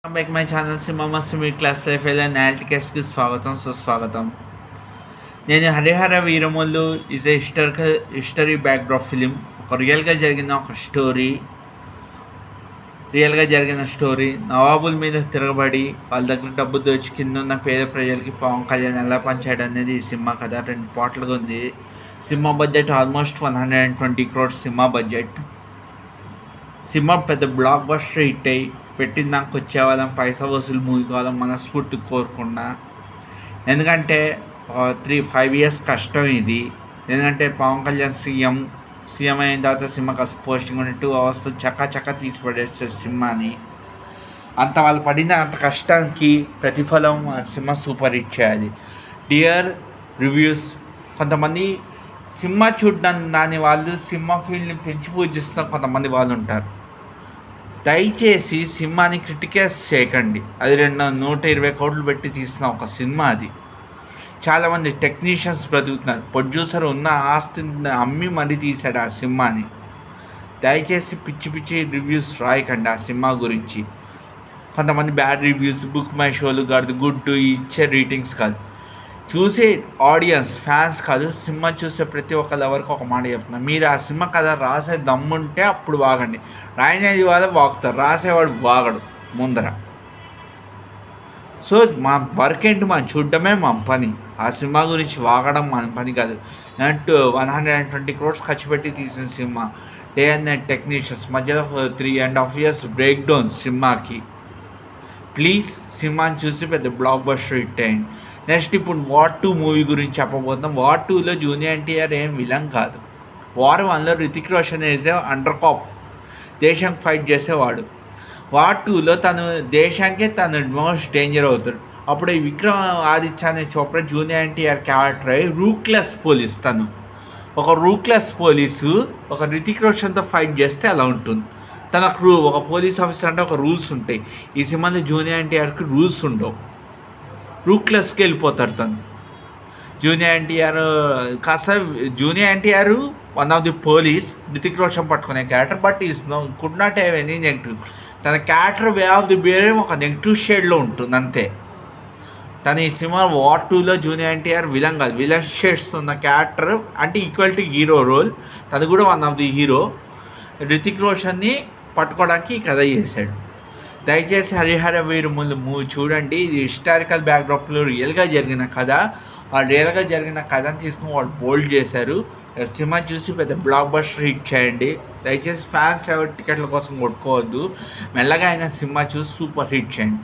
Back my channel సింహమస్ మీ class life and నాల్టికెస్కి స్వాగతం సుస్వాగతం. నేను Hari Hara Veera Mallu is a history backdrop film. ఒక రియల్గా జరిగిన స్టోరీ. నవాబుల మీద తిరగబడి వాళ్ళ దగ్గర డబ్బు దోచి కింద ఉన్న పేద ప్రజలకి పవన్ కళ్యాణ్ ఎలా పంచాడు అనేది ఈ సినిమా కథ. 2 పార్ట్లుగా ఉంది. Cinema budget almost 120 crores cinema budget. Cinema పెద్ద బ్లాక్ బస్టర్ హిట్ అయ్యి పెట్టిన దానికి వచ్చే వాళ్ళం పైసా వసూలు మూవీ కావాలని మనస్ఫూర్తి కోరుకున్నా. ఎందుకంటే 3-5 years కష్టం ఇది. ఎందుకంటే పవన్ కళ్యాణ్ సీఎం అయిన తర్వాత సినిమాకి అసలు పోస్టింగ్ ఉండే 2 hours చక్క తీసి పడేస్తారు సినిమాని. అంత వాళ్ళు పడిన అంత కష్టానికి ప్రతిఫలం సినిమా సూపర్ హిట్ చేయాలి. డియర్ రివ్యూస్, కొంతమంది సినిమా చూడడానికి వాళ్ళు సినిమా ఫీల్డ్ని పెంచి పూజిస్తున్న కొంతమంది వాళ్ళు ఉంటారు. దయచేసి సినిమాని క్రిటికైజ్ చేయకండి. అది 120 crores పెట్టి తీసిన ఒక సినిమా. అది చాలామంది టెక్నీషియన్స్ బ్రతుకుతున్నారు. ప్రొడ్యూసర్ ఉన్న ఆస్తిని అమ్మి మరీ తీశాడు ఆ సినిమాని. దయచేసి పిచ్చి రివ్యూస్ రాయకండి ఆ సినిమా గురించి. కొంతమంది బ్యాడ్ రివ్యూస్, బుక్ మై షోలు కాదు, గుడ్ ఇచ్చే రేటింగ్స్ కాదు. చూసే ఆడియన్స్, ఫ్యాన్స్ కాదు, సినిమా చూసే ప్రతి ఒక్క లవర్కి ఒక మాట చెప్తున్నా. మీరు ఆ సినిమా కథ రాసే దమ్ముంటే అప్పుడు వాగండి. రాయనేది వాళ్ళు వాగుతారు, రాసేవాడు వాగడు ముందర. సో మా వర్క్ ఏంటి, మనం చూడడమే మా పని. ఆ సినిమా గురించి వాగడం మన పని కాదు. 120 crores ఖర్చు పెట్టి తీసిన cinema. Day and night technicians మధ్యలో 3.5 years బ్రేక్ డౌన్ సినిమాకి. ప్లీజ్ సినిమాని చూసి పెద్ద బ్లాక్ బస్టర్ హిట్ అయ్యింది. నెక్స్ట్ ఇప్పుడు వార్ 2 మూవీ గురించి చెప్పబోతున్నాం. వార్ 2లో జూనియర్ ఎన్టీఆర్ ఏం విలన్ కాదు. వార్ 1లో రితిక్ రోషన్ వేసే అండర్ కాప్, దేశం ఫైట్ చేసేవాడు. వార్ 2లో తను దేశానికే తను మోస్ట్ డేంజర్ అవుతాడు. అప్పుడు ఈ విక్రమ్ ఆదిత్య అనే చోప్రా జూనియర్ ఎన్టీఆర్ క్యారెక్టర్ అయ్యి రూక్లెస్ పోలీస్. తను ఒక రూక్లెస్ పోలీసు ఒక రితిక్ రోషన్తో ఫైట్ చేస్తే అలా ఉంటుంది. తనకు ఒక పోలీస్ ఆఫీసర్ అంటే ఒక రూల్స్ ఉంటాయి. ఈ సినిమాలో జూనియర్ ఎన్టీఆర్కి రూల్స్ ఉండవు. రూక్లెస్కి వెళ్ళిపోతాడు తను. Junior NTR one of the police, Hrithik Roshan పట్టుకునే character. But is could not have any negative. తన character way of the behaviour ఒక నెగిటివ్ షేడ్లో ఉంటుంది అంతే. తను ఈ సినిమా వార్ 2లో జూనియర్ ఎన్టీఆర్ విలన్ కాదు, విలన్ షేడ్స్ ఉన్న క్యారెక్టర్. అంటే ఈక్వల్ టు హీరో రోల్. తను కూడా one of the hero. Hrithik రోషన్ని పట్టుకోవడానికి ఈ కథ చేశాడు. దయచేసి హరిహర వీరములు మూవీ చూడండి. ఇది హిస్టారికల్ బ్యాక్డ్రాప్లో రియల్గా జరిగిన కథ. ఆ రియల్గా జరిగిన కథను తీసుకుని వాళ్ళు బోల్డ్ చేశారు. సినిమా చూసి పెద్ద బ్లాక్ బస్టర్ హిట్ చేయండి. దయచేసి ఫ్యాన్స్ ఎవరి టికెట్ల కోసం కొట్టుకోవద్దు. మెల్లగా అయినా సినిమా చూసి సూపర్ హిట్ చేయండి.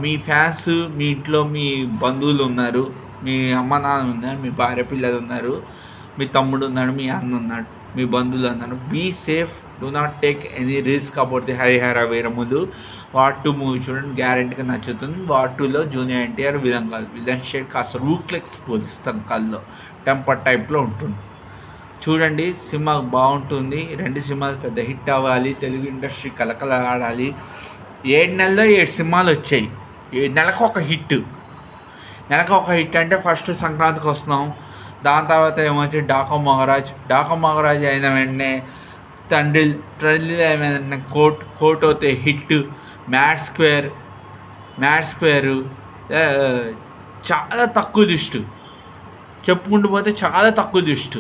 మీ ఫ్యాన్స్, మీ ఇంట్లో మీ బంధువులు ఉన్నారు, మీ అమ్మ నాన్న ఉన్నారు, మీ భార్య పిల్లలు ఉన్నారు, మీ తమ్ముడు ఉన్నాడు, మీ అన్న ఉన్నాడు, మీ బంధువులు అన్నారు. Be safe, do not take any risk about the Harihara వీరములు. వార్ 2 మూవీ చూడండి, గ్యారెంటీగా నచ్చుతుంది. వార్ 2లో జూనియర్ ఎన్టీఆర్ విలన్ కాదు, విలన్ షేడ్ కాస్త రూక్లెక్స్ పోలిస్తాను కల్లో టెంపర్ టైప్లో ఉంటుంది. చూడండి, సినిమా బాగుంటుంది. 2 సినిమాలు పెద్ద హిట్ అవ్వాలి, తెలుగు ఇండస్ట్రీ కలకలాడాలి. 7 నెలల్లో 7 సినిమాలు వచ్చాయి. నెలకు ఒక హిట్ అంటే ఫస్ట్ సంక్రాంతికి వస్తున్నాం. దాని తర్వాత ఏమొచ్చి డాకా మగరాజ్ అయిన వెంటనే తండ్రి ఏమైనా కోర్ట్ అవుతే హిట్. మ్యాడ్ స్క్వేర్ చాలా తక్కువ దృష్టి, చెప్పుకుంటూ పోతే చాలా తక్కువ దృష్టి.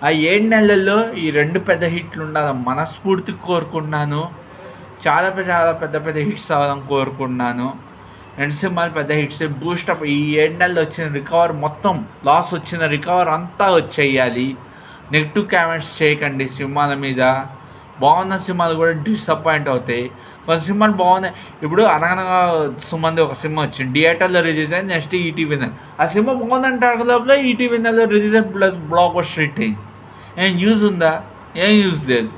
ఆ 7 నెలల్లో ఈ 2 పెద్ద హిట్లు ఉండాలని మనస్ఫూర్తి కోరుకున్నాను. చాలా పెద్ద హిట్స్ అవ్వాలని కోరుకున్నాను. 2 సినిమాలు పెద్ద హిట్స్ బూస్టప్. ఈ 7 నెలలు వచ్చిన రికవర్ మొత్తం, లాస్ వచ్చిన రికవర్ అంతా వచ్చేయాలి. నెగిటివ్ కామెంట్స్ చేయకండి సినిమాల మీద. బాగున్న సినిమాలు కూడా డిసప్పాయింట్ అవుతాయి. కొన్ని సినిమాలు బాగున్నాయి. ఇప్పుడు అనగనగా సుమంది ఒక సినిమా వచ్చింది, థియేటర్లో రిలీజ్ అయింది. నెక్స్ట్ ఈటీవీ నెల ఆ సినిమా బాగుందంటారు లోపల ఈటీవీ నెలలో రిలీజ్ అయ్యి బ్లాక్ బస్టర్ హిట్ అయింది. ఏం యూజ్ ఉందా? ఏం యూజ్ లేదు.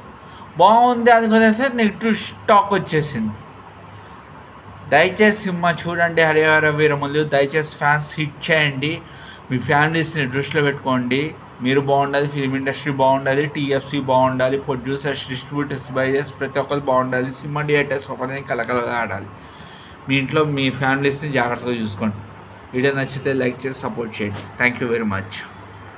బాగుంది అనుకునేసి నెగిటివ్ టాక్ వచ్చేసింది. దయచేసి సినిమా చూడండి హరిహర వీరములు. దయచేసి ఫ్యాన్స్ హిట్ చేయండి. మీ ఫ్యామిలీస్ని దృష్టిలో పెట్టుకోండి. మీరు బాగుండాలి, ఫిలిం ఇండస్ట్రీ బాగుండాలి, టీఎఫ్సీ బాగుండాలి, ప్రొడ్యూసర్స్, డిస్ట్రిబ్యూటర్స్, బయర్స్ ప్రతి ఒక్కరు బాగుండాలి. సినిమా థియేటర్స్ ఒకరిని కలకలగా మీ ఇంట్లో మీ ఫ్యామిలీస్ని జాగ్రత్తగా చూసుకోండి. వీడియో నచ్చితే లైక్ చేసి సపోర్ట్ చేయండి. Thank you very much.